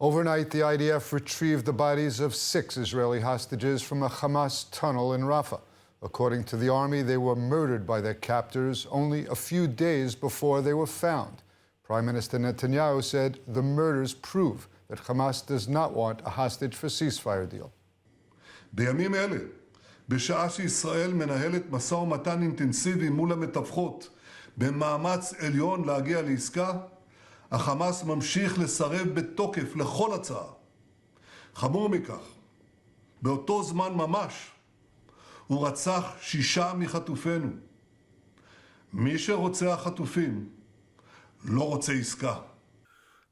Overnight, the IDF retrieved the bodies of 6 Israeli hostages from a Hamas tunnel in Rafah. According to the army, they were murdered by their captors only a few days before they were found. Prime Minister Netanyahu said the murders prove that Hamas does not want a hostage for ceasefire deal. בימים אלה, בשעה שישראל מנהלת משא ומתן אינטנסיבי מול המתווכות במאמץ עליון להגיע לעסקה, החמאס ממשיך לסרב בתוקף לכל הצעה. חמור מכך, באותו זמן ממש הוא רצח 6 מחטופינו. מי שרוצח חטופים לא רוצה עסקה.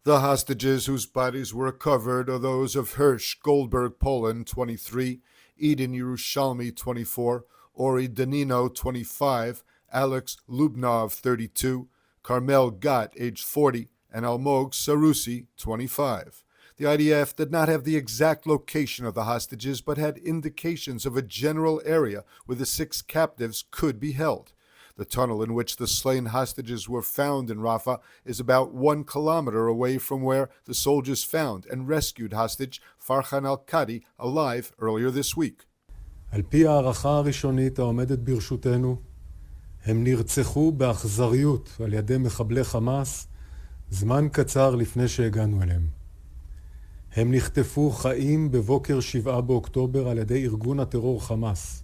The hostages whose bodies were recovered are those of Hirsch Goldberg Poland, 23, Eden Yerushalmi, 24, Ori Danino, 25, Alex Lubnov, 32, Carmel Gat, age 40, and Almog Sarusi, 25. The IDF did not have the exact location of the hostages, but had indications of a general area where the 6 captives could be held. The tunnel in which the slain hostages were found in Rafah is about 1 kilometer away from where the soldiers found and rescued hostage Farhan al-Qadi alive earlier this week. על פי הערכה הראשונית העומדת ברשותנו, הם נרצחו באכזריות על ידי מחבלי חמאס זמן קצר לפני שהגענו אליהם. הם נחטפו חיים בבוקר 7 באוקטובר על ידי ארגון הטרור חמאס.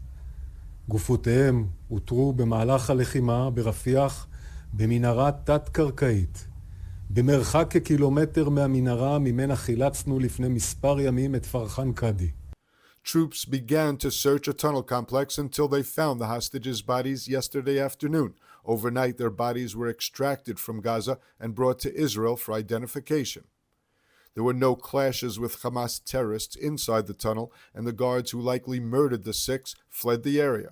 גופותיהם אותרו במהלך הלחימה ברפיח במנהרה תת-קרקעית, במרחק כקילומטר מהמנהרה ממנה חילצנו לפני מספר ימים את פרחן קאדי. Troops began to search a tunnel complex until they found the hostages' bodies yesterday afternoon. Overnight, their bodies were extracted from Gaza and brought to Israel for identification. There were no clashes with Hamas terrorists inside the tunnel, and the guards who likely murdered the 6 fled the area.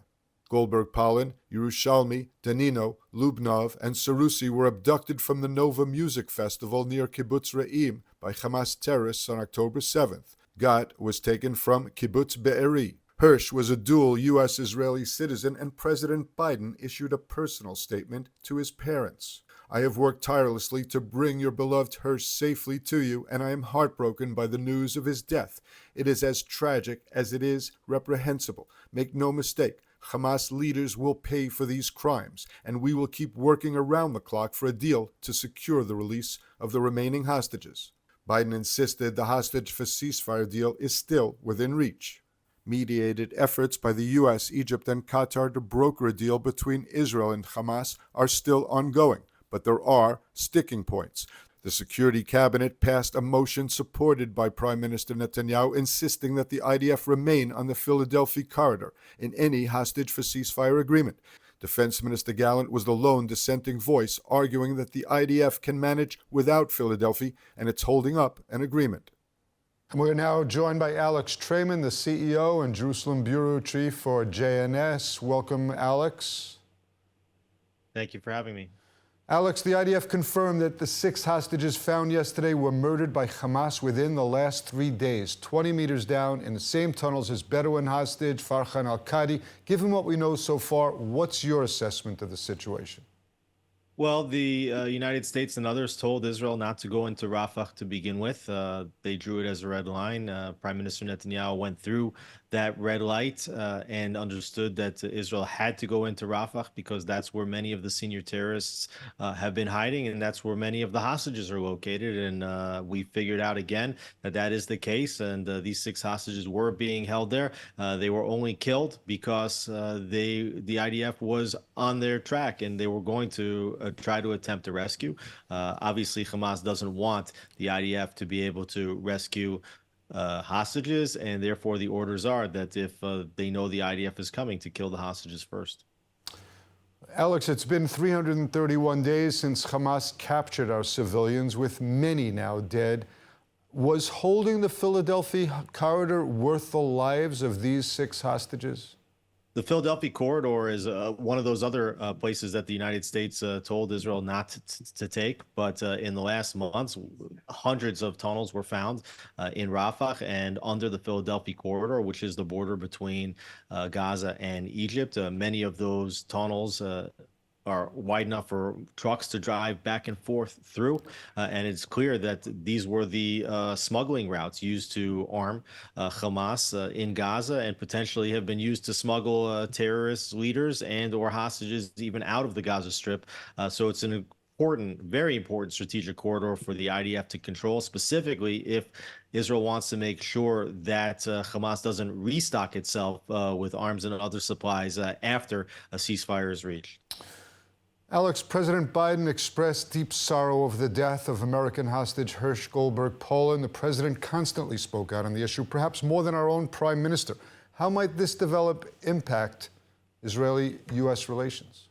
Goldberg Polin, Yerushalmi, Danino, Lubnov, and Sarusi were abducted from the Nova Music Festival near Kibbutz Re'im by Hamas terrorists on October 7th. Gat was taken from Kibbutz Be'eri. Hirsch was a dual U.S.-Israeli citizen, and President Biden issued a personal statement to his parents. I have worked tirelessly to bring your beloved Hirsch safely to you, and I am heartbroken by the news of his death. It is as tragic as it is reprehensible. Make no mistake, Hamas leaders will pay for these crimes, and we will keep working around the clock for a deal to secure the release of the remaining hostages. Biden insisted the hostage for ceasefire deal is still within reach. Mediated efforts by the U.S., Egypt, and Qatar to broker a deal between Israel and Hamas are still ongoing, but there are sticking points. The Security Cabinet passed a motion supported by Prime Minister Netanyahu insisting that the IDF remain on the Philadelphia corridor in any hostage for ceasefire agreement. Defense Minister Gallant was the lone dissenting voice, arguing that the IDF can manage without Philadelphia and it's holding up an agreement. We're now joined by Alex Trayman, the CEO and Jerusalem Bureau Chief for JNS. Welcome, Alex. Thank you for having me. Alex, the IDF confirmed that the 6 hostages found yesterday were murdered by Hamas within the last 3 days, 20 meters down in the same tunnels as Bedouin hostage Farhan al-Qadi. Given what we know so far, what's your assessment of the situation? Well, the United States and others told Israel not to go into Rafah to begin with. They drew it as a red line. Prime Minister Netanyahu went through that red light and understood that Israel had to go into Rafah because that's where many of the senior terrorists have been hiding, and that's where many of the hostages are located. And we figured out again that that is the case, and these 6 hostages were being held there. They were only killed because the IDF was on their track, and they were going to try to attempt to rescue. Obviously, Hamas doesn't want the IDF to be able to rescue hostages, and therefore the orders are that if they know the IDF is coming, to kill the hostages first. Alex, it's been 331 days since Hamas captured our civilians, with many now dead. Was holding the Philadelphia corridor worth the lives of these 6 hostages? The Philadelphia corridor is one of those other places that the United States told Israel not to take. But in the last months, hundreds of tunnels were found in Rafah and under the Philadelphia corridor, which is the border between Gaza and Egypt. Many of those tunnels are wide enough for trucks to drive back and forth through. And it's clear that these were the smuggling routes used to arm Hamas in Gaza and potentially have been used to smuggle terrorist leaders and or hostages even out of the Gaza Strip. So it's an important, very important strategic corridor for the IDF to control, specifically if Israel wants to make sure that Hamas doesn't restock itself with arms and other supplies after a ceasefire is reached. Alex, President Biden expressed deep sorrow over the death of American hostage Hersh Goldberg Poland. The president constantly spoke out on the issue, perhaps more than our own prime minister. How might this impact Israeli-U.S. relations?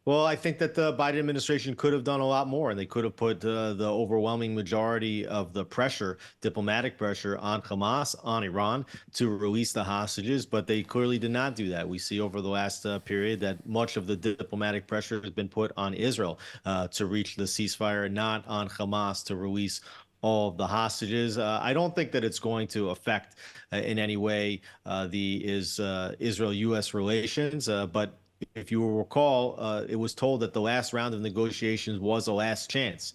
Well, I think that the Biden administration could have done a lot more, and they could have put the overwhelming majority of the pressure, diplomatic pressure, on Hamas, on Iran to release the hostages, but they clearly did not do that. We see over the last period that much of the diplomatic pressure has been put on Israel to reach the ceasefire, not on Hamas to release all of the hostages. I don't think that it's going to affect in any way the Israel-U.S. relations, but if you will recall, it was told that the last round of negotiations was a last chance,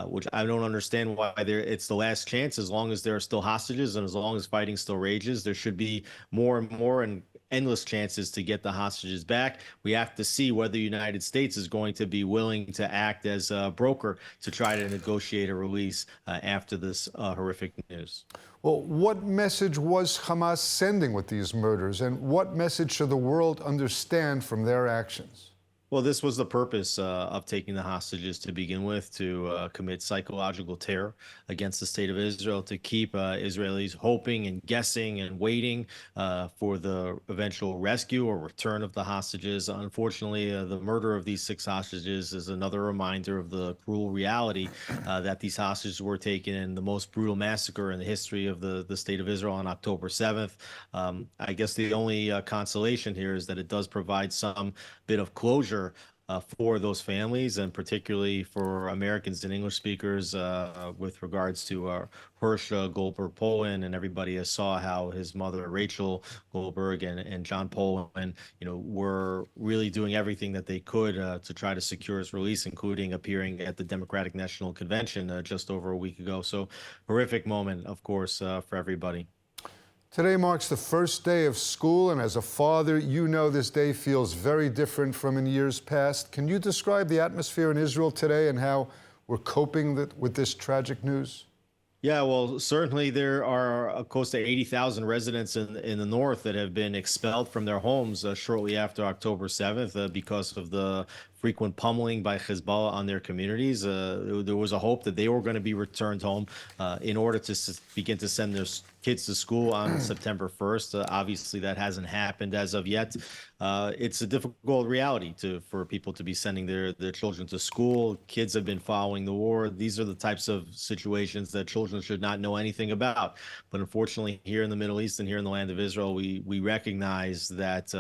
which I don't understand why it's the last chance. As long as there are still hostages and as long as fighting still rages, there should be more and more and endless chances to get the hostages back. We have to see whether the United States is going to be willing to act as a broker to try to negotiate a release after this horrific news. Well, what message was Hamas sending with these murders, and what message should the world understand from their actions? Well, this was the purpose of taking the hostages to begin with, to commit psychological terror against the state of Israel, to keep Israelis hoping and guessing and waiting for the eventual rescue or return of the hostages. Unfortunately, the murder of these 6 hostages is another reminder of the cruel reality that these hostages were taken in the most brutal massacre in the history of the state of Israel on October 7th. I guess the only consolation here is that it does provide some bit of closure for those families, and particularly for Americans and English speakers with regards to Hersh Goldberg Poland, and everybody saw how his mother Rachel Goldberg and John Poland, were really doing everything that they could to try to secure his release, including appearing at the Democratic National Convention just over a week ago. So horrific moment, of course, for everybody. Today marks the first day of school, and as a father, you know this day feels very different from in years past. Can you describe the atmosphere in Israel today and how we're coping with this tragic news? Yeah, well, certainly there are close to 80,000 residents in the north that have been expelled from their homes shortly after October 7th because of the frequent pummeling by Hezbollah on their communities. There was a hope that they were going to be returned home in order to begin to send their kids to school on September 1st. Obviously, that hasn't happened as of yet. It's a difficult reality for people to be sending their children to school. Kids have been following the war. These are the types of situations that children should not know anything about. But unfortunately, here in the Middle East and here in the land of Israel, we recognize that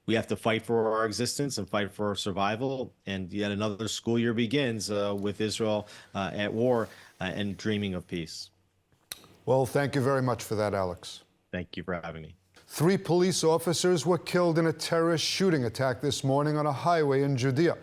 we have to fight for our existence and fight for our survival. And yet another school year begins with Israel at war and dreaming of peace. Well, thank you very much for that, Alex. Thank you for having me. 3 police officers were killed in a terrorist shooting attack this morning on a highway in Judea.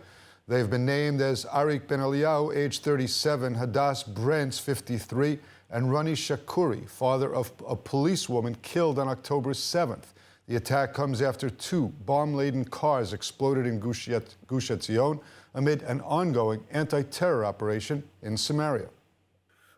They've been named as Arik Ben Eliyahu, age 37, Hadass Brentz, 53, and Rani Shakuri, father of a policewoman killed on October 7th. The attack comes after 2 bomb-laden cars exploded in Gush Etzion amid an ongoing anti-terror operation in Samaria.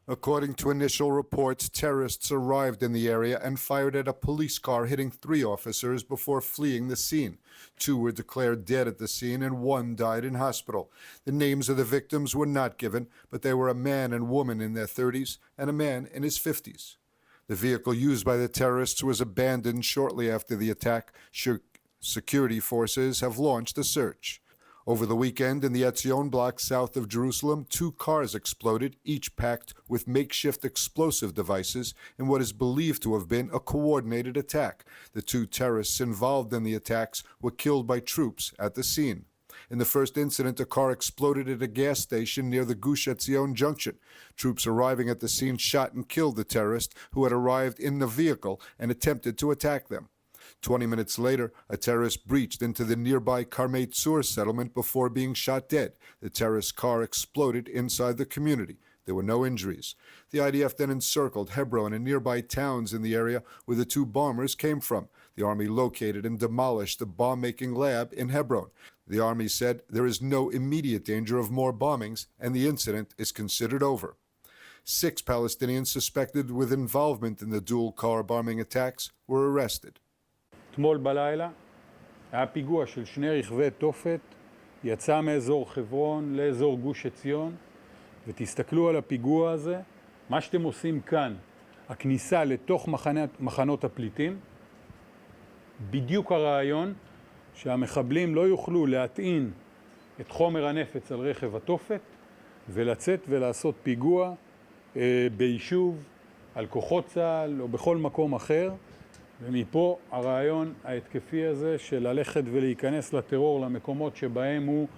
According to initial reports, terrorists arrived in the area and fired at a police car, hitting 3 officers before fleeing the scene. 2 were declared dead at the scene and 1 died in hospital. The names of the victims were not given, but they were a man and woman in their 30s and a man in his 50s. The vehicle used by the terrorists was abandoned shortly after the attack. Security forces have launched a search. Over the weekend in the Etzion block south of Jerusalem, 2 cars exploded, each packed with makeshift explosive devices in what is believed to have been a coordinated attack. The 2 terrorists involved in the attacks were killed by troops at the scene. In the first incident, a car exploded at a gas station near the Gush Etzion junction. Troops arriving at the scene shot and killed the terrorist who had arrived in the vehicle and attempted to attack them. 20 minutes later, a terrorist breached into the nearby Karmei Tzur settlement before being shot dead. The terrorist's car exploded inside the community. There were no injuries. The IDF then encircled Hebron and nearby towns in the area where the two bombers came from. The army located and demolished the bomb-making lab in Hebron. The army said there is no immediate danger of more bombings, and the incident is considered over. 6 Palestinians suspected with involvement in the dual car bombing attacks were arrested. אתמול בלילה היה פיגוע של 2 רכבי תופת, יצא מאזור חברון לאזור גוש עציון, ותסתכלו על הפיגוע הזה, מה שאתם עושים כאן, הכניסה לתוך מחנות הפליטים, בדיוק הרעיון שהמחבלים לא יוכלו להטעין את חומר הנפץ על רכב התופת, ולצאת ולעשות פיגוע ביישוב, על כוחות צה"ל או בכל מקום אחר, ומפה הרעיון ההתקפי הזה של ללכת ולהיכנס לטרור למקומות שבהם הוא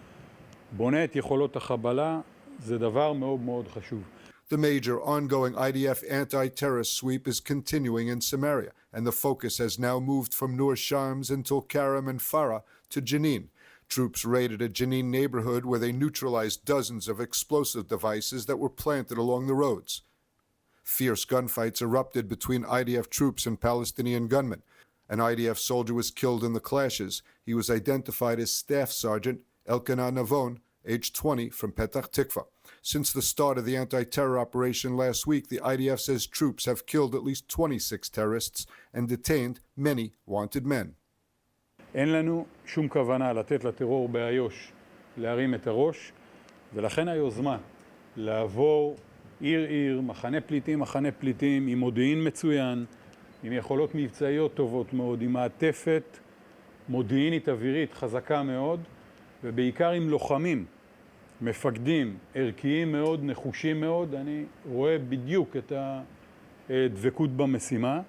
בונה את יכולות החבלה, זה דבר מאוד מאוד חשוב. The major ongoing IDF anti-terrorist sweep is continuing in Samaria, and the focus has now moved from Nur Shams and Tulkarem and Farah to Jenin. Troops raided a Jenin neighborhood where they neutralized dozens of explosive devices that were planted along the roads. Fierce gunfights erupted between IDF troops and Palestinian gunmen. An IDF soldier was killed in the clashes. He was identified as Staff Sergeant Elkanah Navon, age 20, from Petah Tikva. Since the start of the anti-terror operation last week, the IDF says troops have killed at least 26 terrorists and detained many wanted men. אין לנו שום כוונה לתת לטרור באיו"ש להרים את הראש, ולכן היוזמה לעבור עיר, מחנה פליטים, עם מודיעין מצוין, עם יכולות מבצעיות טובות מאוד, עם מעטפת מודיעינית אווירית חזקה מאוד, ובעיקר עם לוחמים, מפקדים, ערכיים מאוד, נחושים מאוד. אני רואה בדיוק את הדבקות במשימה.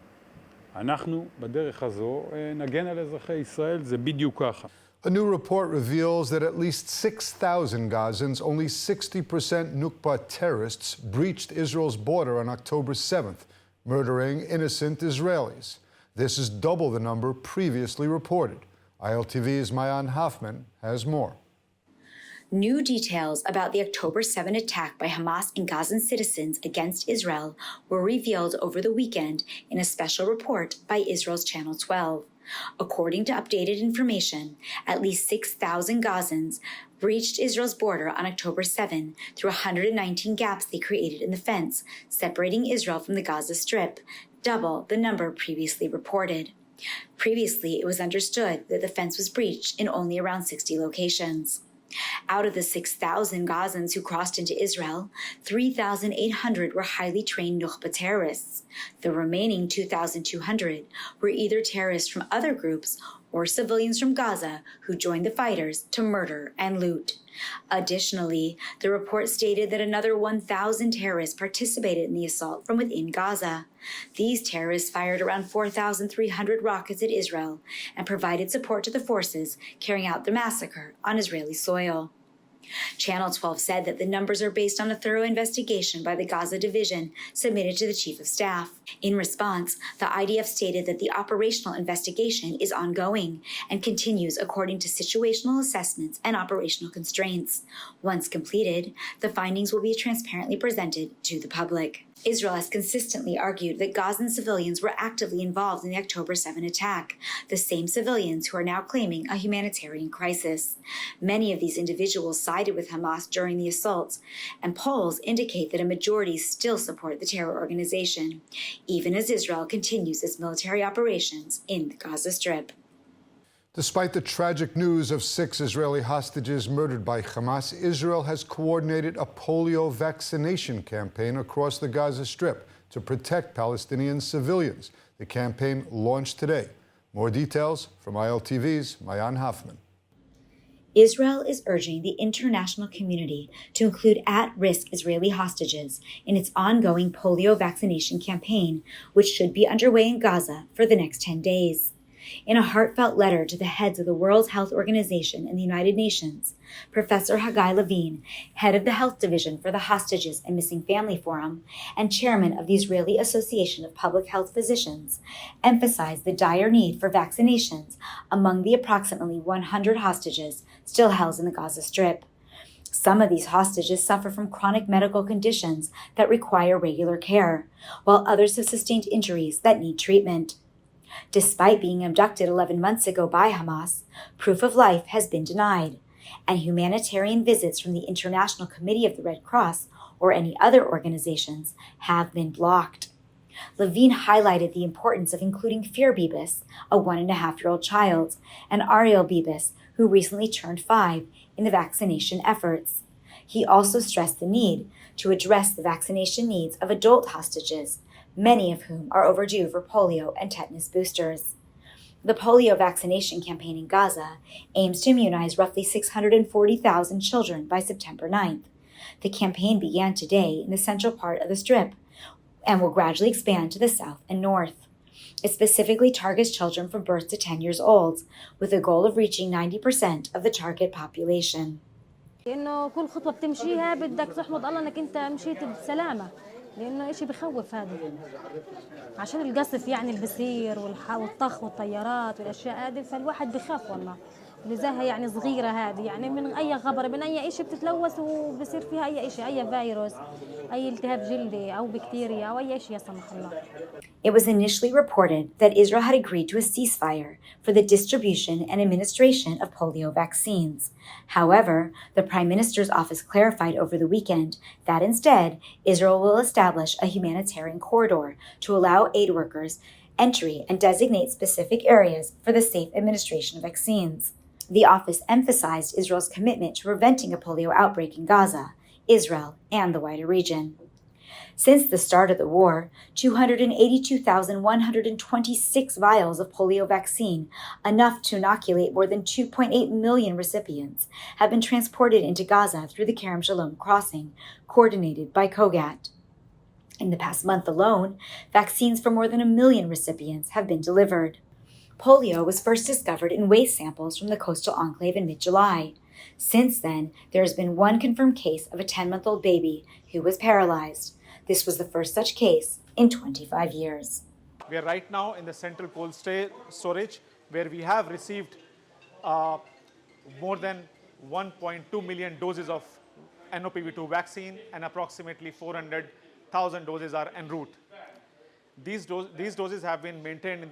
אנחנו בדרך הזו נגן על אזרחי ישראל, זה בדיוק ככה. A new report reveals that at least 6,000 Gazans, only 60% Nukba terrorists, breached Israel's border on October 7th, murdering innocent Israelis. This is double the number previously reported. ILTV's Mayan Hoffman has more. New details about the October 7 attack by Hamas and Gazan citizens against Israel were revealed over the weekend in a special report by Israel's Channel 12. According to updated information, at least 6,000 Gazans breached Israel's border on October 7 through 119 gaps they created in the fence separating Israel from the Gaza Strip, double the number previously reported. Previously, it was understood that the fence was breached in only around 60 locations. Out of the 6,000 Gazans who crossed into Israel, 3,800 were highly trained Nukhba terrorists. The remaining 2,200 were either terrorists from other groups or civilians from Gaza who joined the fighters to murder and loot. Additionally, the report stated that another 1,000 terrorists participated in the assault from within Gaza. These terrorists fired around 4,300 rockets at Israel and provided support to the forces carrying out the massacre on Israeli soil. Channel 12 said that the numbers are based on a thorough investigation by the Gaza Division submitted to the Chief of Staff. In response, the IDF stated that the operational investigation is ongoing and continues according to situational assessments and operational constraints. Once completed, the findings will be transparently presented to the public. Israel has consistently argued that Gazan civilians were actively involved in the October 7 attack, the same civilians who are now claiming a humanitarian crisis. Many of these individuals sided with Hamas during the assaults, and polls indicate that a majority still support the terror organization, even as Israel continues its military operations in the Gaza Strip. Despite the tragic news of 6 Israeli hostages murdered by Hamas, Israel has coordinated a polio vaccination campaign across the Gaza Strip to protect Palestinian civilians. The campaign launched today. More details from ILTV's Mayan Hoffman. Israel is urging the international community to include at-risk Israeli hostages in its ongoing polio vaccination campaign, which should be underway in Gaza for the next 10 days. In a heartfelt letter to the heads of the World Health Organization and the United Nations, Professor Haggai Levine, head of the Health Division for the Hostages and Missing Family Forum and chairman of the Israeli Association of Public Health Physicians, emphasized the dire need for vaccinations among the approximately 100 hostages still held in the Gaza Strip. Some of these hostages suffer from chronic medical conditions that require regular care, while others have sustained injuries that need treatment. Despite being abducted 11 months ago by Hamas, proof of life has been denied, and humanitarian visits from the International Committee of the Red Cross or any other organizations have been blocked. Levine highlighted the importance of including Fir Bibas, a 1.5-year-old child, and Ariel Bibas, who recently turned 5, in the vaccination efforts. He also stressed the need to address the vaccination needs of adult hostages, many of whom are overdue for polio and tetanus boosters. The polio vaccination campaign in Gaza aims to immunize roughly 640,000 children by September 9th. The campaign began today in the central part of the Strip and will gradually expand to the south and north. It specifically targets children from birth to 10 years old, with a goal of reaching 90% of the target population. لأنه كل خطوة بتمشيها بدك تحمد الله إنك أنت مشيت بسلامة، لأنه إشي بخوف هذا. عشان القصف يعني اللي بصير والطخ والطيارات والأشياء هذه، فالواحد بخاف والله. ولذاها يعني صغيرة هذه، يعني من أي خبر من أي إشي بتتلوث وبصير فيها أي إشي، أي فيروس، أي التهاب جلدي أو بكتيريا أو أي إشي لا سمح الله. It was initially reported that Israel had agreed to a ceasefire for the distribution and administration of polio vaccines. However, the Prime Minister's office clarified over the weekend that instead, Israel will establish a humanitarian corridor to allow aid workers entry and designate specific areas for the safe administration of vaccines. The office emphasized Israel's commitment to preventing a polio outbreak in Gaza, Israel, and the wider region. Since the start of the war, 282,126 vials of polio vaccine, enough to inoculate more than 2.8 million recipients, have been transported into Gaza through the Kerem Shalom crossing, coordinated by COGAT. In the past month alone, vaccines for more than 1 million recipients have been delivered. Polio was first discovered in waste samples from the coastal enclave in mid-July. Since then, there has been one confirmed case of a 10-month-old baby who was paralyzed. This was the first such case in 25 years. We are right now in the central cold storage, where we have received more than 1.2 million doses of NOPV2 vaccine, and approximately 400,000 doses are en route. These doses have been maintained in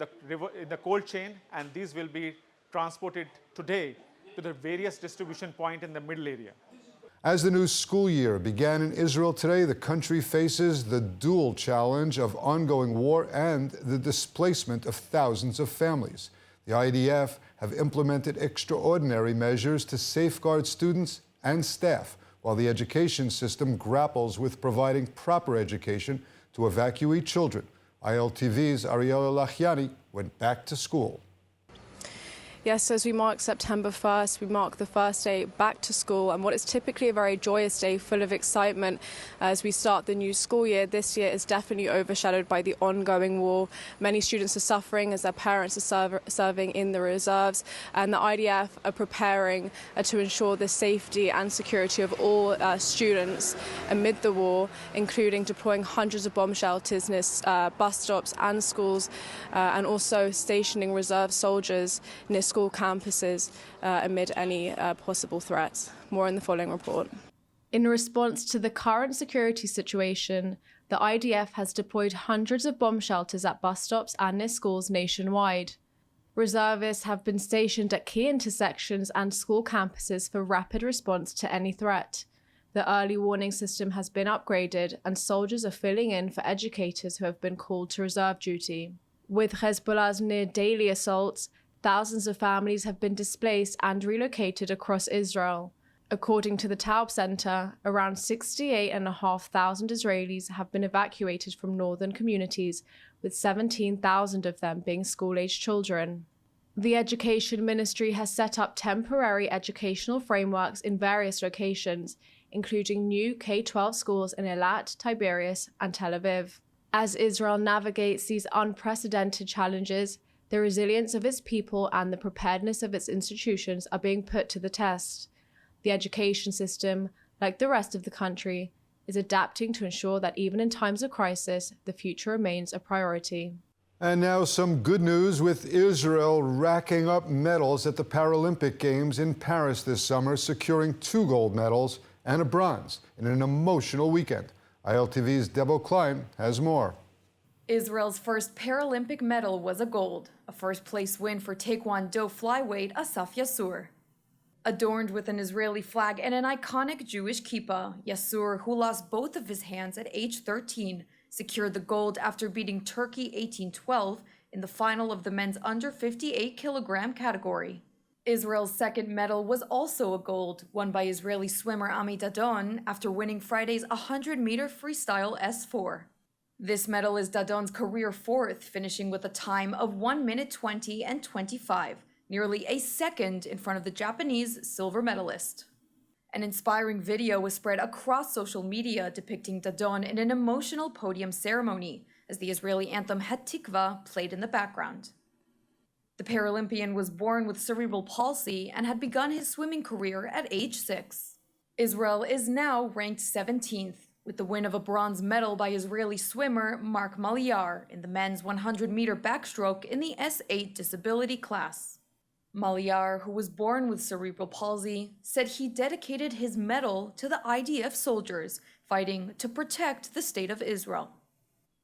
the cold chain, and these will be transported today to the various distribution points in the middle area. As the new school year began in Israel today, the country faces the dual challenge of ongoing war and the displacement of thousands of families. The IDF have implemented extraordinary measures to safeguard students and staff, while the education system grapples with providing proper education to evacuee children. ILTV's Ariela Lachiani went back to school. Yes, as we mark September 1st, we mark the first day back to school, and what is typically a very joyous day full of excitement as we start the new school year, this year is definitely overshadowed by the ongoing war. Many students are suffering as their parents are serving in the reserves, and the IDF are preparing to ensure the safety and security of all students amid the war, including deploying hundreds of bomb shelters near bus stops and schools, and also stationing reserve soldiers near school campuses amid any possible threats. More in the following report. In response to the current security situation, the IDF has deployed hundreds of bomb shelters at bus stops and near schools nationwide. Reservists have been stationed at key intersections and school campuses for rapid response to any threat. The early warning system has been upgraded, and soldiers are filling in for educators who have been called to reserve duty. With Hezbollah's near-daily assaults, thousands of families have been displaced and relocated across Israel. According to the Taub Center, around 68,500 Israelis have been evacuated from northern communities, with 17,000 of them being school-aged children. The Education Ministry has set up temporary educational frameworks in various locations, including new K-12 schools in Eilat, Tiberias, and Tel Aviv. As Israel navigates these unprecedented challenges, The resilience of its people and the preparedness of its institutions are being put to the test. The education system, like the rest of the country, is adapting to ensure that even in times of crisis, the future remains a priority. And now some good news, with Israel racking up medals at the Paralympic Games in Paris this summer, securing 2 gold medals and a bronze in an emotional weekend. ILTV's Debo Klein has more. Israel's first Paralympic medal was a gold, a first-place win for Taekwondo flyweight Asaf Yassur. Adorned with an Israeli flag and an iconic Jewish kippah, Yassur, who lost both of his hands at age 13, secured the gold after beating Turkey 18-12 in the final of the men's under 58-kilogram category. Israel's second medal was also a gold, won by Israeli swimmer Ami Dadon after winning Friday's 100-meter freestyle S4. This medal is Dadon's career 4th, finishing with a time of 1 minute 20 and 25, nearly a second in front of the Japanese silver medalist. An inspiring video was spread across social media depicting Dadon in an emotional podium ceremony as the Israeli anthem Hatikva played in the background. The Paralympian was born with cerebral palsy and had begun his swimming career at age 6. Israel is now ranked 17th, with the win of a bronze medal by Israeli swimmer Mark Maliar in the men's 100-meter backstroke in the S8 disability class. Maliar, who was born with cerebral palsy, said he dedicated his medal to the IDF soldiers fighting to protect the state of Israel.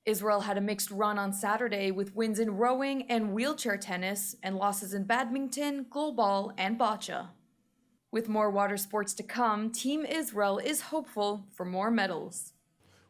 Israel had a mixed run on Saturday with wins in rowing and wheelchair tennis and losses in badminton, goalball, and bocce. With more water sports to come, Team Israel is hopeful for more medals.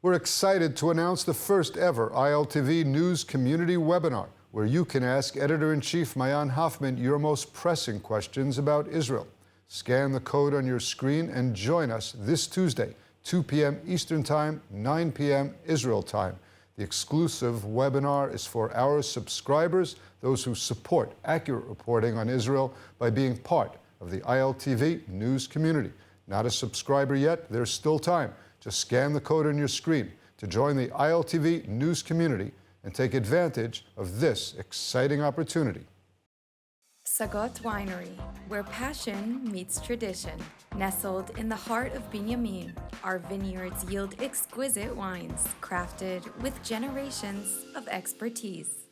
We're excited to announce the first ever ILTV News Community Webinar, where you can ask Editor-in-Chief Mayan Hoffman your most pressing questions about Israel. Scan the code on your screen and join us this Tuesday, 2 p.m. Eastern Time, 9 p.m. Israel Time. The exclusive webinar is for our subscribers, those who support accurate reporting on Israel by being part of the ILTV News community. Not a subscriber yet? There's still time. Just scan the code on your screen to join the ILTV News community and take advantage of this exciting opportunity. Sagot Winery, where passion meets tradition. Nestled in the heart of Binyamin, our vineyards yield exquisite wines crafted with generations of expertise.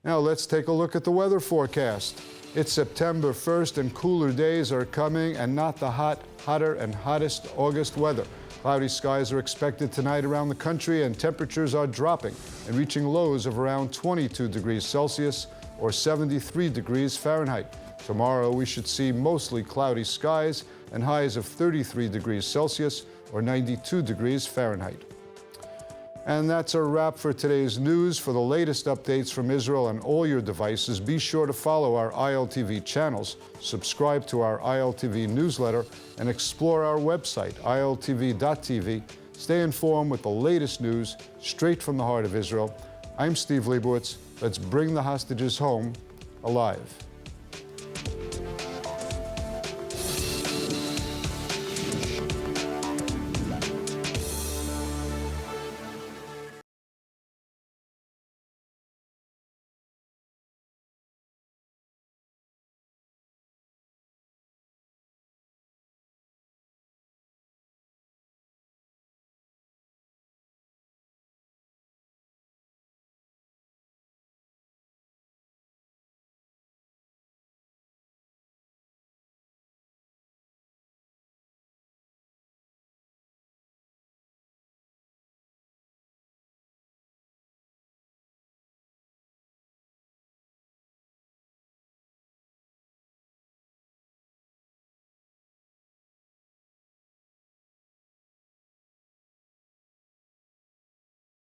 Now let's take a look at the weather forecast. It's September 1st and cooler days are coming, and not the hotter and hottest August weather. Cloudy skies are expected tonight around the country, and temperatures are dropping and reaching lows of around 22 degrees Celsius or 73 degrees Fahrenheit. Tomorrow we should see mostly cloudy skies and highs of 33 degrees Celsius or 92 degrees Fahrenheit. And that's a wrap for today's news. For the latest updates from Israel on all your devices, be sure to follow our ILTV channels, subscribe to our ILTV newsletter, and explore our website, iltv.tv. Stay informed with the latest news straight from the heart of Israel. I'm Steve Leibowitz. Let's bring the hostages home alive.